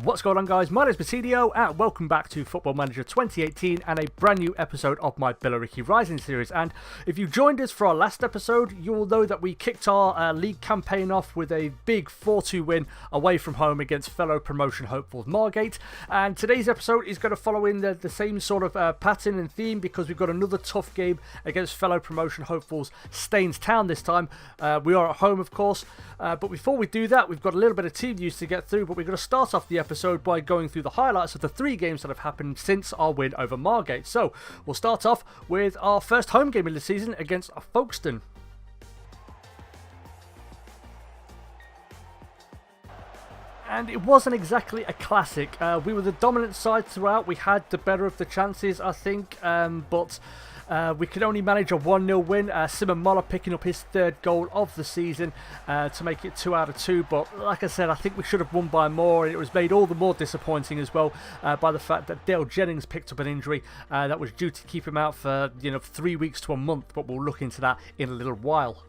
What's going on, guys? My name is Basidio and welcome back to Football Manager 2018 and a brand new episode of my Billericay Rising series. And if you joined us for our last episode, you will know that we kicked our league campaign off with a big 4-2 win away from home against fellow promotion hopefuls Margate. And today's episode is going to follow in the same sort of pattern and theme, because we've got another tough game against fellow promotion hopefuls Staines Town this time. We are at home, of course, but before we do that, we've got a little bit of team news to get through, but we're going to start off the episode by going through the highlights of the 3 games that have happened since our win over Margate. So we'll start off with our first home game of the season against Folkstone. And it wasn't exactly a classic. We were the dominant side throughout. We had the better of the chances, I think, but we could only manage a 1-0 win. Simon Moller picking up his 3rd goal of the season to make it 2 out of 2. But like I said, I think we should have won by more. And it was made all the more disappointing as well by the fact that Dale Jennings picked up an injury that was due to keep him out for 3 weeks to a month. But we'll look into that in a little while.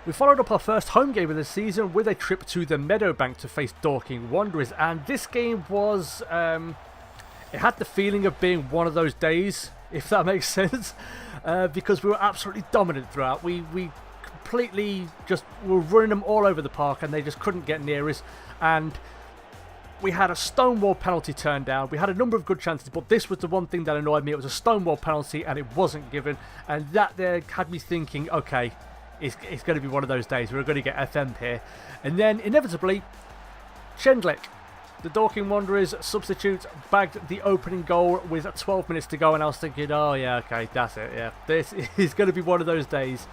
We followed up our first home game of the season with a trip to the Meadowbank to face Dorking Wanderers, and this game was, it had the feeling of being one of those days, if that makes sense, because we were absolutely dominant throughout. We completely just were running them all over the park and they just couldn't get near us, and we had a stonewall penalty turned down. We had a number of good chances, but this was the one thing that annoyed me. It was a stonewall penalty and it wasn't given, and that there had me thinking, okay, it's going to be one of those days. We're going to get FM'd here. And then, inevitably, Chendlik, the Dorking Wanderers substitute, bagged the opening goal with 12 minutes to go. And I was thinking, oh, yeah, okay, that's it. Yeah, this is going to be one of those days.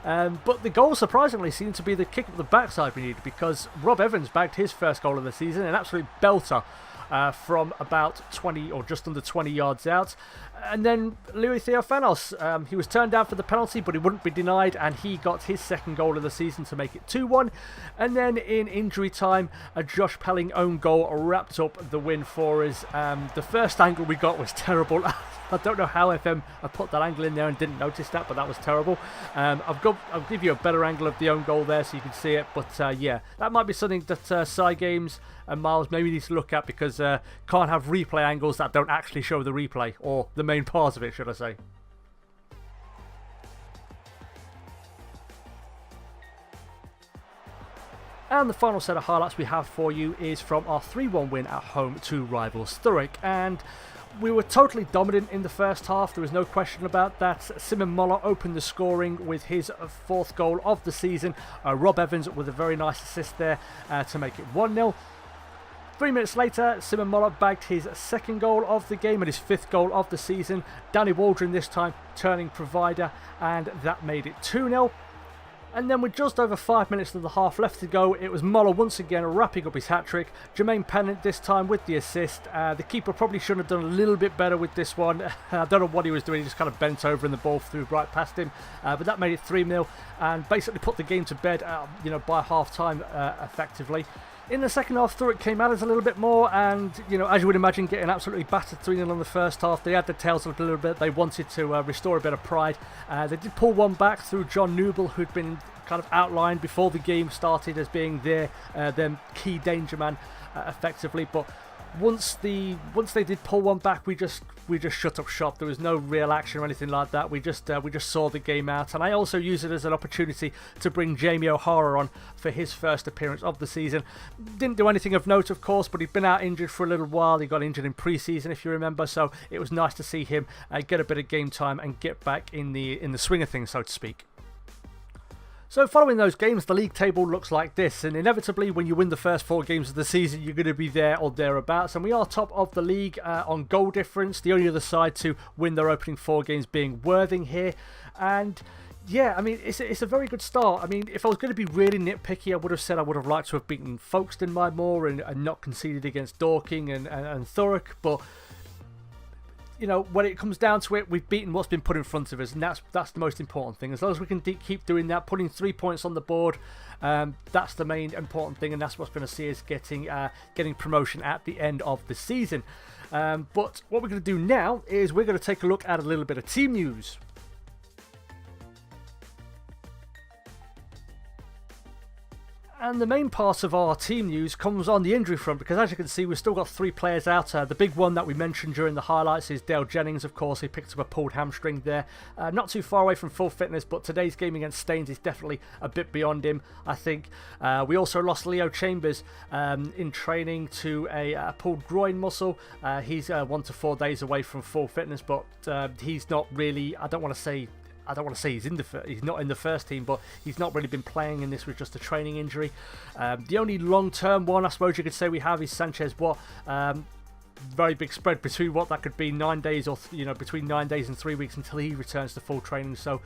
But the goal, surprisingly, seemed to be the kick up the backside we needed, because Rob Evans bagged his first goal of the season, an absolute belter. From about 20 or just under 20 yards out. And then Louis Theophanos, he was turned down for the penalty, but he wouldn't be denied, and he got his 2nd goal of the season to make it 2-1. And then in injury time, a Josh Pelling own goal wrapped up the win for us. The first angle we got was terrible. I don't know how FM I put that angle in there and didn't notice that, but that was terrible. I'll give you a better angle of the own goal there so you can see it. But yeah, that might be something that Side Games and Miles maybe need to look at, because can't have replay angles that don't actually show the replay, or the main part of it, should I say. And the final set of highlights we have for you is from our 3-1 win at home to rivals Thurrock. And we were totally dominant in the first half, there was no question about that. Simon Moller opened the scoring with his 4th goal of the season. Rob Evans with a very nice assist there to make it 1-0. 3 minutes later, Simon Moller bagged his 2nd goal of the game and his 5th goal of the season. Danny Waldron this time turning provider, and that made it 2-0. And then with just over 5 minutes of the half left to go, it was Moller once again wrapping up his hat-trick. Jermaine Pennant this time with the assist. The keeper probably should have done a little bit better with this one. I don't know what he was doing, he just kind of bent over and the ball flew right past him. But that made it 3-0 and basically put the game to bed by half-time effectively. In the second half, Thurrock came at us a little bit more, and as you would imagine, getting absolutely battered 3-0 in the first half, they had their tails up a little bit. They wanted to restore a bit of pride. They did pull one back through John Newble, who'd been kind of outlined before the game started as being their key danger man effectively. But once they did pull one back, we just shut up shop. There was no real action or anything like that. We just saw the game out, and I also used it as an opportunity to bring Jamie O'Hara on for his first appearance of the season. Didn't do anything of note, of course, but he'd been out injured for a little while. He got injured in pre-season, if you remember, so it was nice to see him get a bit of game time and get back in the swing of things, so to speak. So following those games, the league table looks like this, and inevitably when you win the first 4 games of the season, you're going to be there or thereabouts, and we are top of the league on goal difference, the only other side to win their opening 4 games being Worthing here. And yeah, I mean, it's a very good start. I mean, if I was going to be really nitpicky, I would have said I would have liked to have beaten Folkstone by more and not conceded against Dorking and Thurrock, but when it comes down to it, we've beaten what's been put in front of us, and that's the most important thing. As long as we can keep doing that, putting 3 points on the board, that's the main important thing, and that's what's going to see us getting promotion at the end of the season. But what we're going to do now is we're going to take a look at a little bit of team news. And the main part of our team news comes on the injury front, because as you can see, we've still got 3 players out. The big one that we mentioned during the highlights is Dale Jennings, of course. He picked up a pulled hamstring there. Not too far away from full fitness, but today's game against Staines is definitely a bit beyond him, I think. We also lost Leo Chambers in training to a pulled groin muscle. He's 1 to 4 days away from full fitness, but he's not really, I don't want to say he's not in the first team, but he's not really been playing, and this was just a training injury. The only long-term one, I suppose you could say, we have is Sanchez Watt. Very big spread between what that could be, 9 days, or between 9 days and 3 weeks until he returns to full training. So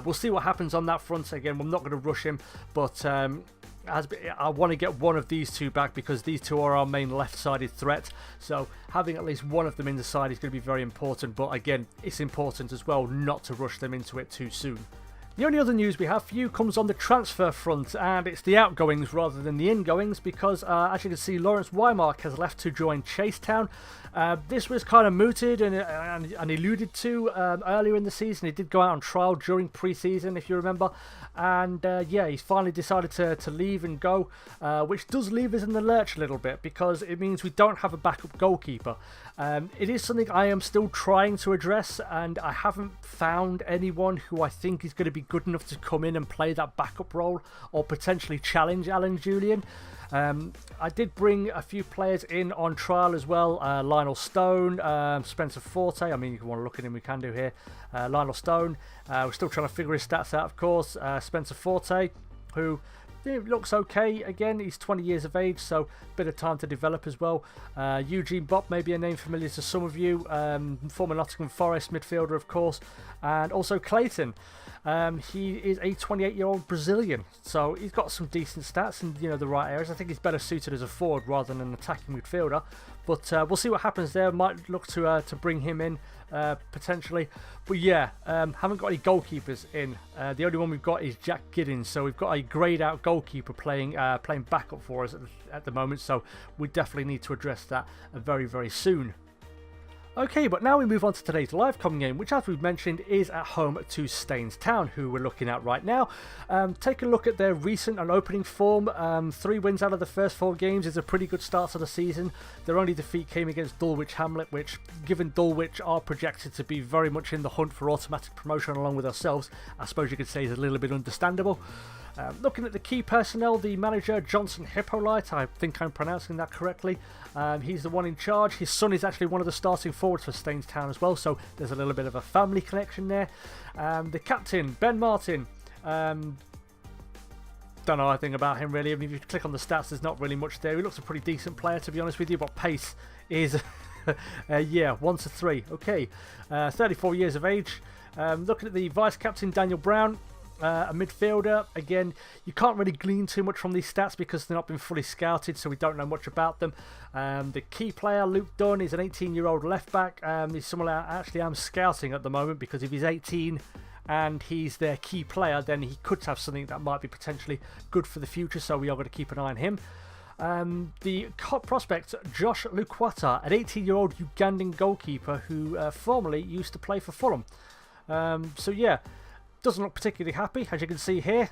we'll see what happens on that front. Again, I'm not going to rush him, but I want to get one of these 2 back, because these 2 are our main left-sided threat. So having at least one of them in the side is going to be very important. But again, it's important as well not to rush them into it too soon. The only other news we have for you comes on the transfer front, and it's the outgoings rather than the ingoings, because as you can see, Lawrence Wymark has left to join Chasetown. This was kind of mooted and alluded to earlier in the season. He did go out on trial during pre-season, if you remember, and yeah, he's finally decided to leave and go, which does leave us in the lurch a little bit, because it means we don't have a backup goalkeeper. It is something I am still trying to address, and I haven't found anyone who I think is going to be good enough to come in and play that backup role, or potentially challenge Alan Julian. I did bring a few players in on trial as well. Lionel Stone, Spencer Forte. I mean, if you want to look at him, we can do here. Lionel Stone. We're still trying to figure his stats out, of course. Spencer Forte, who looks okay. Again, he's 20 years of age, so a bit of time to develop as well. Eugene Bopp, maybe a name familiar to some of you. Former Nottingham Forest midfielder, of course. And also Clayton. He is a 28-year-old Brazilian, so he's got some decent stats in the right areas. I think he's better suited as a forward rather than an attacking midfielder, but we'll see what happens there. Might look to bring him in potentially, but yeah, haven't got any goalkeepers in. The only one we've got is Jack Giddens, so we've got a greyed out goalkeeper playing backup for us at the moment, so we definitely need to address that very, very soon. Okay, but now we move on to today's live coming game, which, as we've mentioned, is at home to Staines Town, who we're looking at right now. Take a look at their recent and opening form. 3 wins out of the first 4 games is a pretty good start to the season. Their only defeat came against Dulwich Hamlet, which, given Dulwich are projected to be very much in the hunt for automatic promotion along with ourselves, I suppose you could say is a little bit understandable. Looking at the key personnel, the manager, Johnson Hippolyte, I think I'm pronouncing that correctly. He's the one in charge. His son is actually one of the starting forwards for Staines Town as well, so there's a little bit of a family connection there. The captain, Ben Martin, don't know anything about him really. I mean, if you click on the stats, there's not really much there. He looks a pretty decent player, to be honest with you, but pace is, yeah, 1 to 3. Okay, 34 years of age. Looking at the vice captain, Daniel Brown. A midfielder. Again, you can't really glean too much from these stats because they've not been fully scouted, so we don't know much about them. The key player, Luke Dunn, is an 18-year-old left back. He's someone I am scouting at the moment, because if he's 18 and he's their key player, then he could have something that might be potentially good for the future, so we are going to keep an eye on him. The hot prospect, Josh Lukwata, an 18-year-old Ugandan goalkeeper who formerly used to play for Fulham. So yeah, doesn't look particularly happy, as you can see here.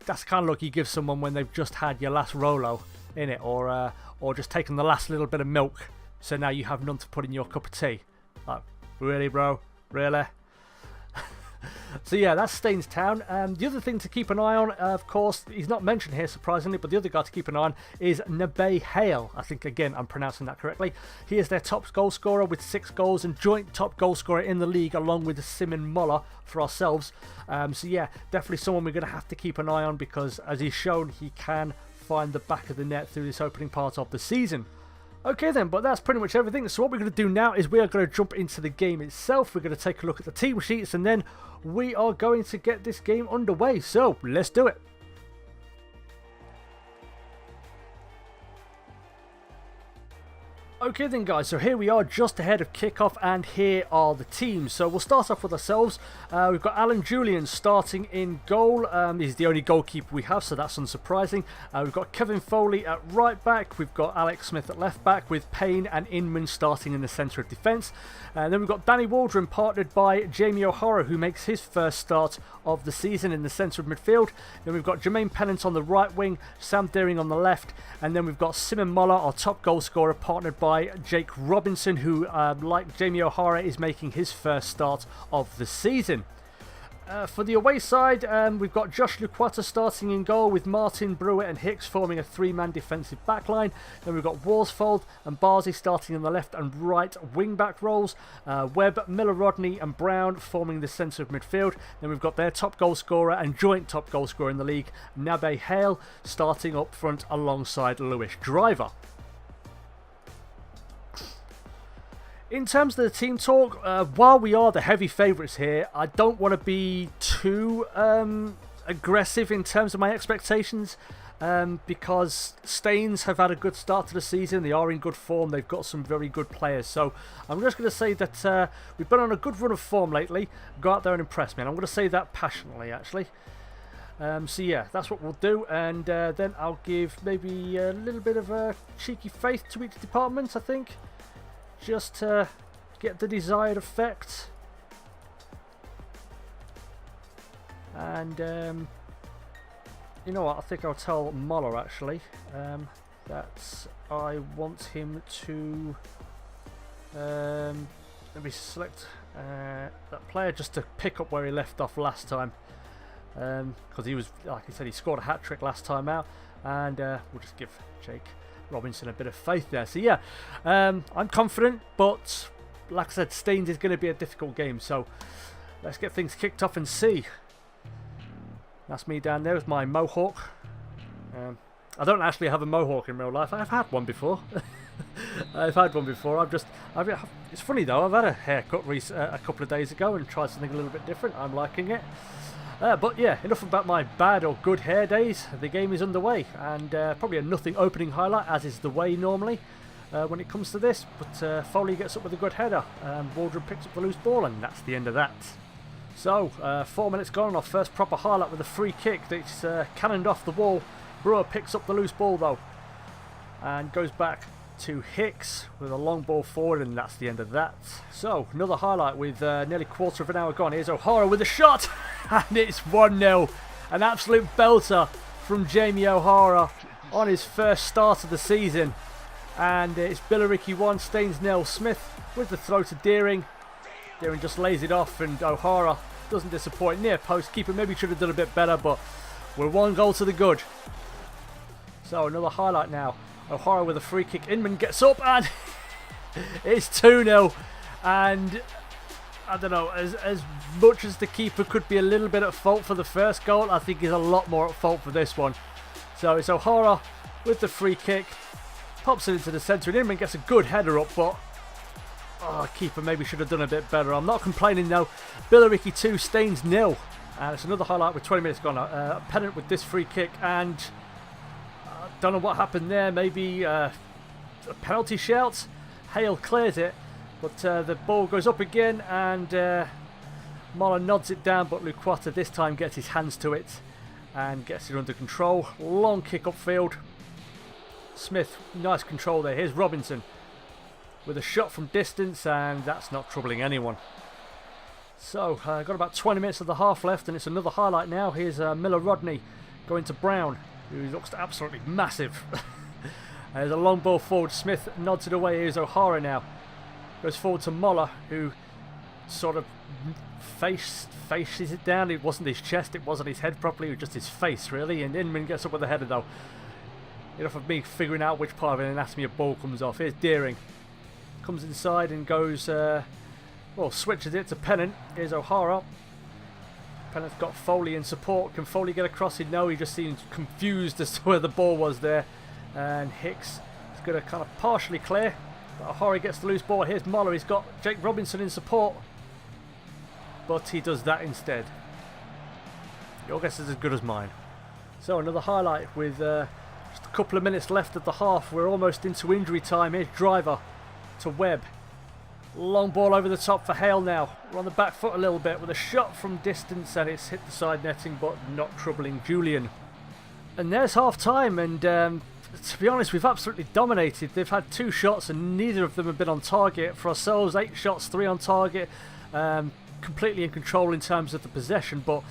That's the kind of look you give someone when they've just had your last Rolo in it, or just taken the last little bit of milk, so now you have none to put in your cup of tea. Like, really, bro? Really? So yeah, that's Staines Town. The other thing to keep an eye on, of course, he's not mentioned here surprisingly, but the other guy to keep an eye on is Nabe Hale. I think, again, I'm pronouncing that correctly. He is their top goal scorer with 6 goals and joint top goal scorer in the league, along with Simon Muller for ourselves. So yeah, definitely someone we're going to have to keep an eye on, because as he's shown, he can find the back of the net through this opening part of the season. Okay then, but that's pretty much everything. So what we're going to do now is we are going to jump into the game itself. We're going to take a look at the team sheets, and then we are going to get this game underway. So let's do it. Okay then guys, so here we are just ahead of kickoff and here are the teams. So we'll start off with ourselves. We've got Alan Julian starting in goal. He's the only goalkeeper we have, so that's unsurprising. We've got Kevin Foley at right back. We've got Alex Smith at left back with Payne and Inman starting in the centre of defence. And then we've got Danny Waldron partnered by Jamie O'Hara, who makes his first start of the season in the centre of midfield. Then we've got Jermaine Pennant on the right wing, Sam Deering on the left, and then we've got Simon Muller, our top goal scorer, partnered by Jake Robinson, who, like Jamie O'Hara, is making his first start of the season. For the away side, we've got Josh Luquata starting in goal with Martin, Brewer and Hicks forming a three-man defensive backline. Then we've got Worsfold and Barzi starting in the left and right wing-back roles. Webb, Miller, Rodney and Brown forming the centre of midfield. Then we've got their top goal scorer and joint top goal scorer in the league, Nabe Hale, starting up front alongside Lewis Driver. In terms of the team talk, while we are the heavy favourites here, I don't want to be too aggressive in terms of my expectations because Staines have had a good start to the season. They are in good form. They've got some very good players. So I'm just going to say that we've been on a good run of form lately. Go out there and impress me. And I'm going to say that passionately, actually. So yeah, that's what we'll do. And then I'll give maybe a little bit of a cheeky faith to each department, I think. Just to get the desired effect. And you know what, I think I'll tell Muller actually that I want him to let me select that player just to pick up where he left off last time, because he was, like I said, he scored a hat-trick last time out, and we'll just give Jake Robinson a bit of faith there. So yeah, I'm confident, but like I said, Staines is going to be a difficult game, so let's get things kicked off and see. That's me down there with my mohawk. I don't actually have a mohawk in real life. I've had one before. I've had one before. It's funny though, I've had a haircut a couple of days ago and tried something a little bit different. I'm liking it. But yeah, enough about my bad or good hair days. The game is underway, and probably a nothing opening highlight, as is the way normally when it comes to this. But Foley gets up with a good header, Waldron picks up the loose ball, and that's the end of that. So 4 minutes gone, our first proper highlight with a free kick that's cannoned off the wall. Brewer picks up the loose ball though, and goes back to Hicks with a long ball forward, and that's the end of that. So another highlight with nearly quarter of an hour gone. Here's O'Hara with a shot, and it's 1-0. An absolute belter from Jamie O'Hara on his first start of the season, and it's Billericay 1, Staines 0. Smith with the throw to Deering. Deering just lays it off, and O'Hara doesn't disappoint. Near post, keeper maybe should have done a bit better, but we're 1 goal to the good. So another highlight now. O'Hara with a free kick. Inman gets up, and it's 2-0. And I don't know, as much as the keeper could be a little bit at fault for the first goal, I think he's a lot more at fault for this one. So it's O'Hara with the free kick, pops it into the centre, and Inman gets a good header up, but keeper maybe should have done a bit better. I'm not complaining though. Billericay 2, Staines 0. And it's another highlight with 20 minutes gone. Pennant with this free kick, and don't know what happened there. Maybe a penalty shout. Hale clears it, but the ball goes up again, and Muller nods it down, but Luquata this time gets his hands to it and gets it under control. Long kick upfield. Smith, nice control there. Here's Robinson with a shot from distance, and that's not troubling anyone. So got about 20 minutes of the half left, and it's another highlight now. Here's Miller Rodney going to Brown, who looks absolutely massive. There's a long ball forward. Smith nods it away. Here's O'Hara now. Goes forward to Muller, who sort of faces it down. It wasn't his chest, it wasn't his head properly, it was just his face really. And Inman gets up with the header though. Enough of me figuring out which part of an anatomy a ball comes off. Here's Deering. Comes inside and goes, well, switches it to Pennant. Here's O'Hara. Pennant's got Foley in support. Can Foley get across it? No, he just seems confused as to where the ball was there. And Hicks is going to kind of partially clear. But O'Hara gets the loose ball. Here's Muller. He's got Jake Robinson in support. But he does that instead. Your guess is as good as mine. So another highlight with just a couple of minutes left of the half. We're almost into injury time. Here's Driver to Webb. Long ball over the top for Hale now. We're on the back foot a little bit with a shot from distance, and it's hit the side netting, but not troubling Julian. And there's half time, and to be honest, we've absolutely dominated. They've had 2 shots and neither of them have been on target. For ourselves, 8 shots, 3 on target. Completely in control in terms of the possession, but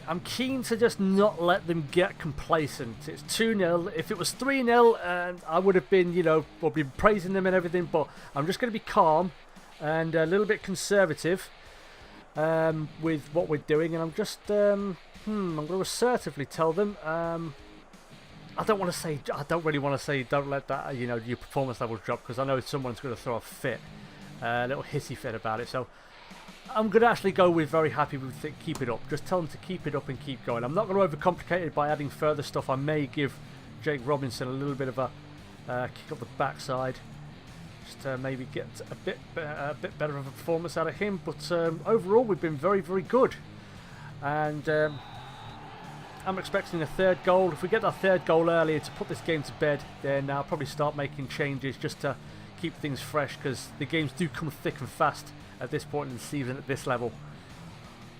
I'm keen to just not let them get complacent. It's 2-0. If it was 3-0, I would have been, you know, we'll be praising them and everything, but I'm just going to be calm and a little bit conservative with what we're doing, and I'm just I'm going to assertively tell them I don't really want to say don't let that, you know, your performance levels drop, because I know someone's going to throw a fit, a little hissy fit about it. So I'm going to actually go with very happy with it, keep it up. Just tell them to keep it up and keep going. I'm not going to overcomplicate it by adding further stuff. I may give Jake Robinson a little bit of a kick up the backside, just to maybe get a bit better of a performance out of him. But overall, we've been very, very good. And I'm expecting a 3rd goal. If we get that 3rd goal earlier to put this game to bed, then I'll probably start making changes just to keep things fresh, because the games do come thick and fast at this point in the season at this level.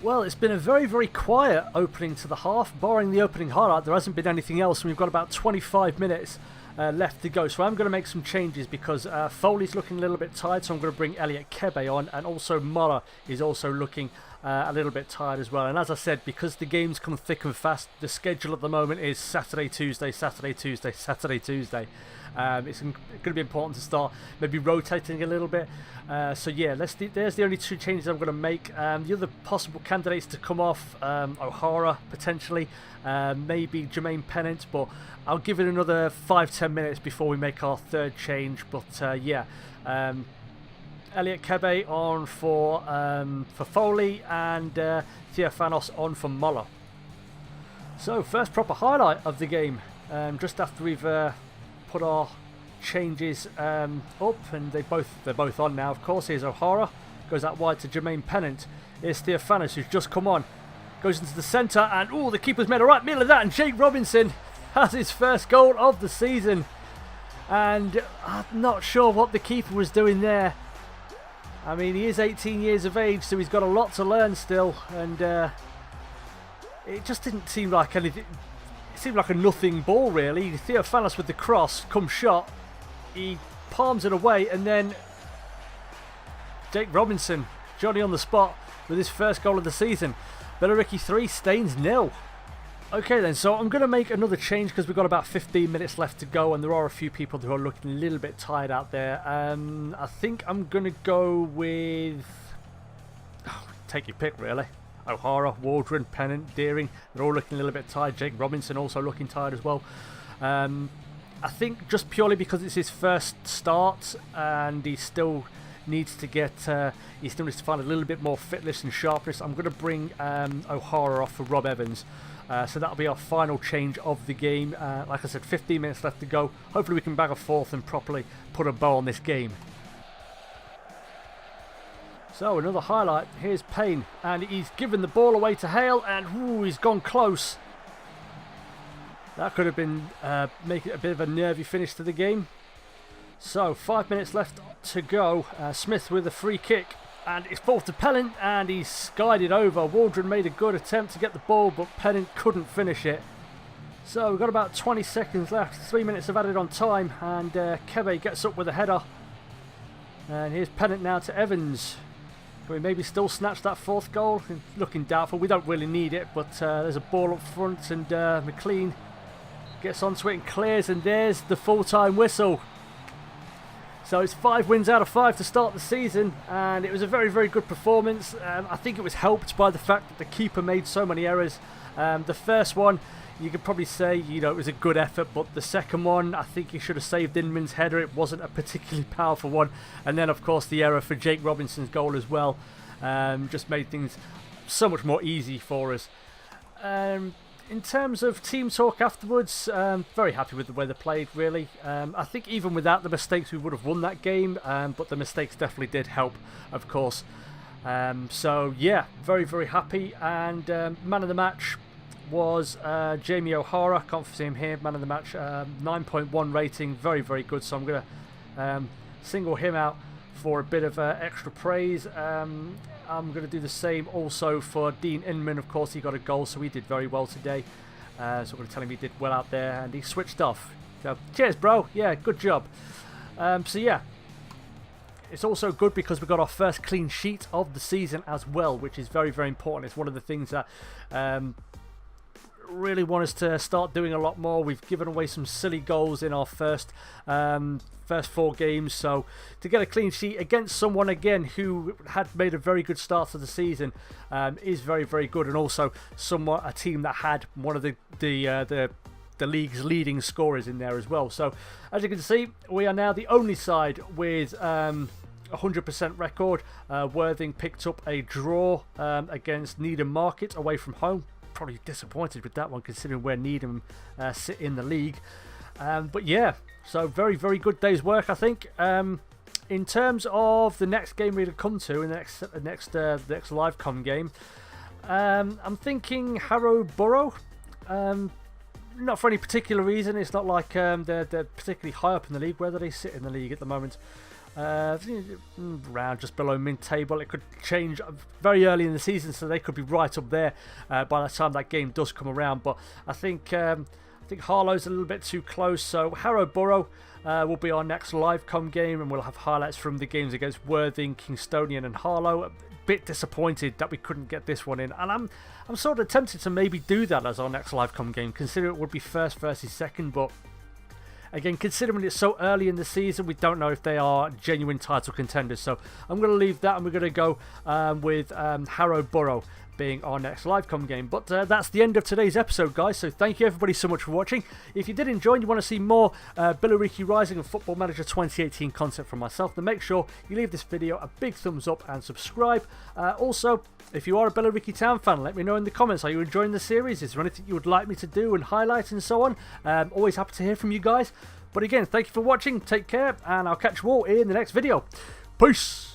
Well, it's been a very, very quiet opening to the half. Barring the opening highlight, there hasn't been anything else, and we've got about 25 minutes left to go. So I'm going to make some changes because Foley's looking a little bit tired, so I'm going to bring Elliot Kebe on, and also Muller is also looking a little bit tired as well. And as I said, because the games come thick and fast, the schedule at the moment is Saturday, Tuesday, Saturday, Tuesday, Saturday, Tuesday. It's going to be important to start maybe rotating a little bit. So yeah, there's the only 2 changes I'm going to make. The other possible candidates to come off, O'Hara potentially, maybe Jermaine Pennant, but I'll give it another 5-10 minutes before we make our 3rd change. But yeah, Elliot Kebe on for Foley, and Theophanos on for Muller. So first proper highlight of the game, just after we've put our changes up, and they're both on now. Of course, here's O'Hara, goes out wide to Jermaine Pennant. Here's Theophanos, who's just come on, goes into the centre, and oh, the keeper's made a right meal of that, and Jake Robinson has his first goal of the season. And I'm not sure what the keeper was doing there. I mean, he is 18 years of age, so he's got a lot to learn still, and it just didn't seem like anything. It seemed like a nothing ball, really. Theophanos with the cross, come shot, he palms it away, and then Jake Robinson, Johnny on the spot with his first goal of the season. Billericay 3, Staines 0. Okay then, so I'm going to make another change because we've got about 15 minutes left to go, and there are a few people who are looking a little bit tired out there. I think I'm going to go with... take your pick, really. O'Hara, Waldron, Pennant, Deering, they're all looking a little bit tired. Jake Robinson also looking tired as well. I think just purely because it's his first start and he still needs to get, he still needs to find a little bit more fitness and sharpness, I'm going to bring O'Hara off for Rob Evans. So that'll be our final change of the game. Like I said, 15 minutes left to go. Hopefully we can bag a 4th and properly put a bow on this game. So another highlight, here's Payne, and he's given the ball away to Hale, and ooh, he's gone close. That could have been making it a bit of a nervy finish to the game. So 5 minutes left to go. Smith with a free kick, and it's ball to Pennant, and he's skied it over. Waldron made a good attempt to get the ball, but Pennant couldn't finish it. So we've got about 20 seconds left, 3 minutes of added on time, and Kebe gets up with a header. And here's Pennant now to Evans. Can we maybe still snatch that 4th goal? Looking doubtful. We don't really need it, but there's a ball up front, and McLean gets onto it and clears, and there's the full-time whistle. So it's 5 wins out of 5 to start the season, and it was a very, very good performance. I think it was helped by the fact that the keeper made so many errors. The first one, you could probably say, you know, it was a good effort, but the second one, I think he should have saved Inman's header. It wasn't a particularly powerful one. And then, of course, the error for Jake Robinson's goal as well just made things so much more easy for us. In terms of team talk afterwards, very happy with the way they played, really. I think even without the mistakes, we would have won that game, but the mistakes definitely did help, of course. So, yeah, very, very happy. And man of the match was Jamie O'Hara. Can't see him here, man of the match. 9.1 rating, very, very good. So I'm going to single him out for a bit of extra praise. I'm going to do the same also for Dean Inman. Of course, he got a goal, so he did very well today. So I'm going to tell him he did well out there, and he switched off. So, cheers, bro. Yeah, good job. So yeah, it's also good because we got our first clean sheet of the season as well, which is very, very important. It's one of the things that really want us to start doing a lot more. We've given away some silly goals in our first 4 games, so to get a clean sheet against someone again who had made a very good start to the season is very, very good, and also a team that had one of the league's leading scorers in there as well. So as you can see, we are now the only side with 100% record. Worthing picked up a draw against Needham Market away from home. Probably disappointed with that one considering where Needham sit in the league. But yeah, so very, very good day's work, I think. In terms of the next game we're going to come to, in the next live com game, I'm thinking Harrow Borough. Not for any particular reason. It's not like they're particularly high up in the league. Where do they sit in the league at the moment? Around just below mid-table. It could change very early in the season, so they could be right up there by the time that game does come around. But I think Harlow's a little bit too close. So Harrow Borough will be our next live com game, and we'll have highlights from the games against Worthing, Kingstonian, and Harlow. Bit disappointed that we couldn't get this one in, and I'm sort of tempted to maybe do that as our next live com game, considering it would be first versus second. But again, considering it's so early in the season, we don't know if they are genuine title contenders. So I'm going to leave that, and we're going to go with Harrow Borough being our next live com game. But that's the end of today's episode, guys, so thank you everybody so much for watching. If you did enjoy and you want to see more Billericay Rising and Football Manager 2018 content from myself, then make sure you leave this video a big thumbs up and subscribe. Also, if you are a Billericay Town fan, let me know in the comments, are you enjoying the series? Is there anything you would like me to do and highlight and so on? Always happy to hear from you guys. But again, thank you for watching, take care, and I'll catch you all in the next video. Peace!